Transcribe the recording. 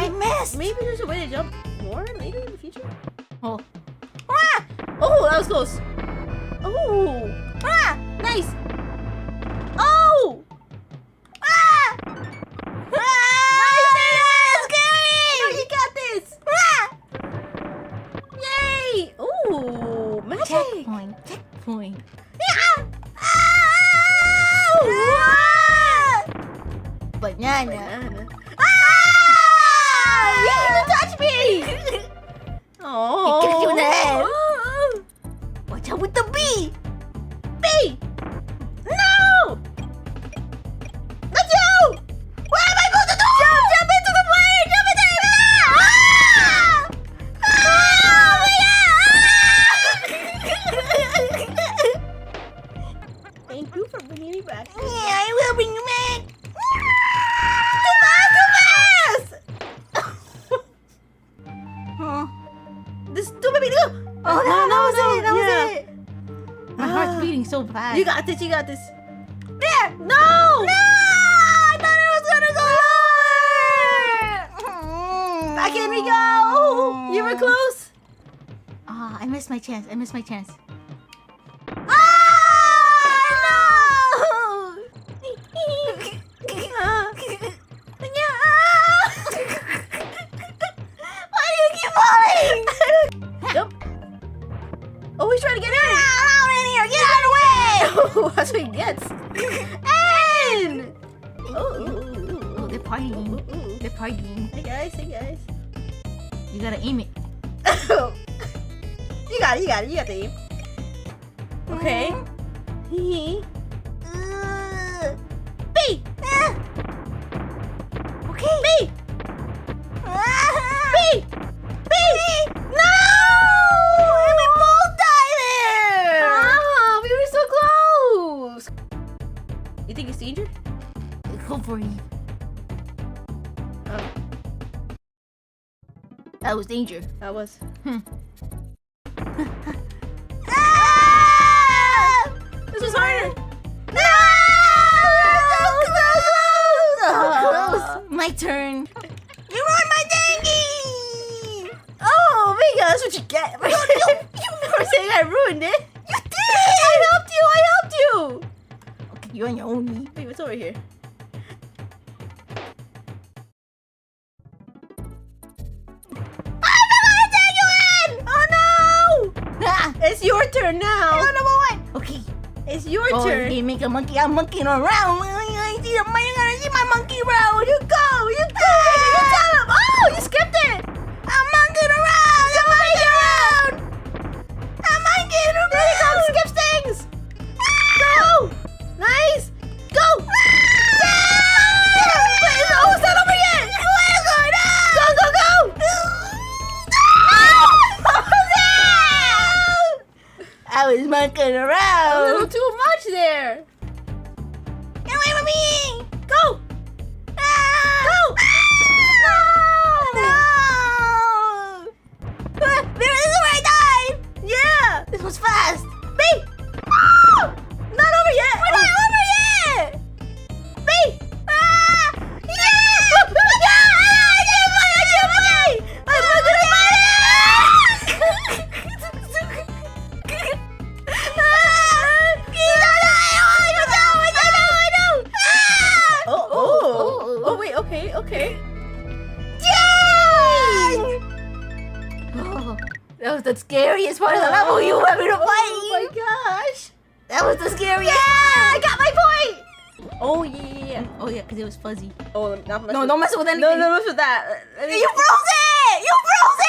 I missed. Maybe there's a way to jump more later in the future. Oh. Ah! Oh, that was close. Oh! Ah! Nice. Oh! Ah! Nice, scary! No, you got this. Ah! Yay! Ooh, magic. Checkpoint. Checkpoint. Yeah! Banana. Banana. Ah! Yeah, you touch me! Oh. You kicked you in the head. Watch out with the bee. Bee! No! Let's go! What am I supposed to do? Jump into the plane! Jump into the plane! Ah! Thank you for bringing me back. Yeah, I will bring you back. Too fast! Huh? This stupid baby! Oh, that was it. That Yeah. was it. My heart's beating so fast. You got this, you got this. there. No! No! I thought it was gonna go lower. Back in we go! You were close. Ah, I missed my chance. I missed my chance. Ah! Why do you keep falling? Jump. Oh, he's trying to get in. Get out in here. Get out of the way. Oh, that's what he gets. In! Oh, Oh, they're partying. ooh. They're partying. Hey guys, hey guys. You gotta aim it. You got it, you got it, you got the aim. Okay. Hee. B! Okay. B! B! B! No! And we both die there. Ah, we were so close. You think it's injured? Go for it. Oh, That was danger. that was. Ah! This was harder. No! So close. My turn. You ruined my dinghy. Oh, Mega, that's what you get. You were saying I ruined it. You did. I helped you, I helped you. Okay, you're on your own. Wait, what's over here? I'm not gonna take you in. Oh no! Ah, It's your turn now. you're number one. Okay. It's your Oh, turn. you make a monkey. I'm monkeying around. I see the man. You're gonna see my monkey around. You go, you go. You tell him. Oh, you skipped it. I'm monkeying around. I'm monkeying around. I'm monkeying around. There you go. Skip things. Go. Nice. Go. Wait, no, it's not over yet. Go, go, go. I was monkeying A around. little too much there. Get away from me. Go. Go. No. This is where I died. Yeah. This was fast. B. Oh, not over yet. We're not over yet. B. Ah! Yeah! I can't play! I'm not gonna Oh, wait, okay, okay. Oh, that was the scariest part of the level you ever to Oh play. my gosh. That was the scariest. Yeah, I got my point. Oh, yeah. Oh yeah, because it was fuzzy. Oh, not mess No, with- don't mess with anything. No, no mess with that. You froze it! You froze